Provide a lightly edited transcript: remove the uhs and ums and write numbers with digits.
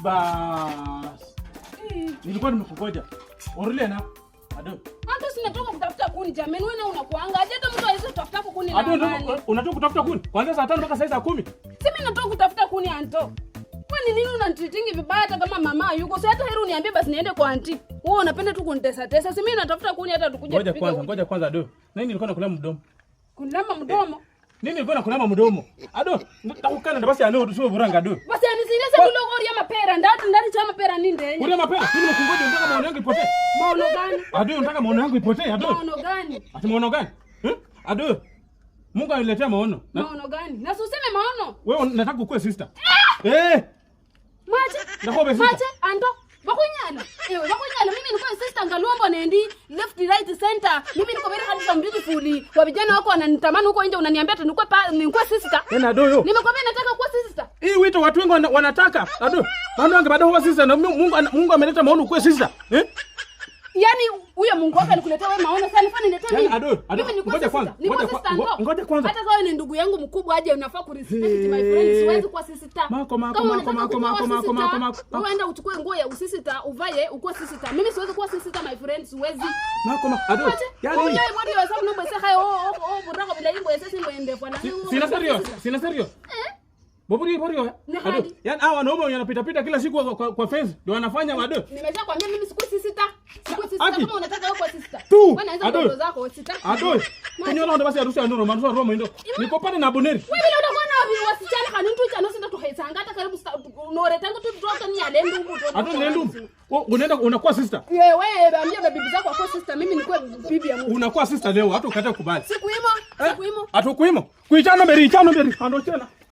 Bas. Nilikuwa nimekungoja. Orule na. Ado. Hata sinatoka kutafuta kuni jamani, wewe na unakuanga aje hata mtu hawezi kutafuta kuni na. Ado unatoka kutafuta kuni? Kuanzia saa 5 mpaka saa 10. Si mimi natoka kutafuta kuni Anto. Wewe ni nini unanitreating vibaya hata kama mama yuko? Si hata heri uniambie basi niende kwa auntie. Wewe unapenda tu kunitesa tesa. Si mimi natafuta kuni hata tukuje kupika. Ngoja kwanza Ado. Nini nilikuwa nakulama mdomo? Kulama mdomo? Nini nilikuwa nakulama mdomo? Ado, nakukana ndo basi anao tusio buranga Ado. Basi anisileze kulogori ya mapera, ndani cha mapera nini ndenye? Kulia mapera, mimi nimekungoja unataka maono yangu ipotee. Maono gani? Ado, unataka maono yangu ipotee Ado? Maono gani? Ati maono gani? Ado. Mungu aniletea maono. Maono gani? Na usiseme maono. Wewe unataka ukue sister. Mache. Nakobe sister. Mache Anto. Bakunyala. Bakunyala mimi niko sister Ngalombo nendi left right center. Mimi niko very handsome beautiful. Kwa vijana wako wananitamani huko nje unaniambia ati nikuwe sister. Ado yo. Nimekwambia nataka kuwa sister. Hii wito watu wengi wanataka. Ado. Maana wange bado huwa sister na Mungu ameleta maono ukue sister. Yaani huyo Mungu wako alikuletea wewe maono sana nifanye niletee mimi. Ado. Ngoja kwanza. Ngoja kwanza. Hata kama ni ndugu yangu mkubwa aje unafaa ku respect my friend. Siwezi kuwa sister. Mako. Uenda uchukue nguo ya usisita uvae ukuwe sister. Mimi siwezi kuwa sister my friend, siwezi. Mako. Ado. Yaani wewe mwadi wa sababu ndio sasa hayo burako bila limbo ya sasa ndio ndefu na. Sina serio. Boburi. Ado. Yaani hawa wanaume wanapita kila siku kwa fence ndio wanafanya Ado. Nimeshakwambia mimi siku sister. Kama unataka wewe kwa sister. Wewe naanza ndoto zako sitaki. Ado. Kinyola ndo basi harusi ya Ndoro, marusi Roma ndo. Niko pale na Boneri. Wewe bila unakuwa na wasichana kanuni tu cha nosi ndo tuhetsanga hata karibu nore tangu tu droga ni alendu mtu. Ado nendu. Unaenda unakuwa sister. Wewe ambia bibi zako kwa sister, mimi nikuwe bibi ya Mungu. Unakuwa sister leo, hata ukata kubali. Siku himo. Atukuimo. Kuichana mberi. Ando tena.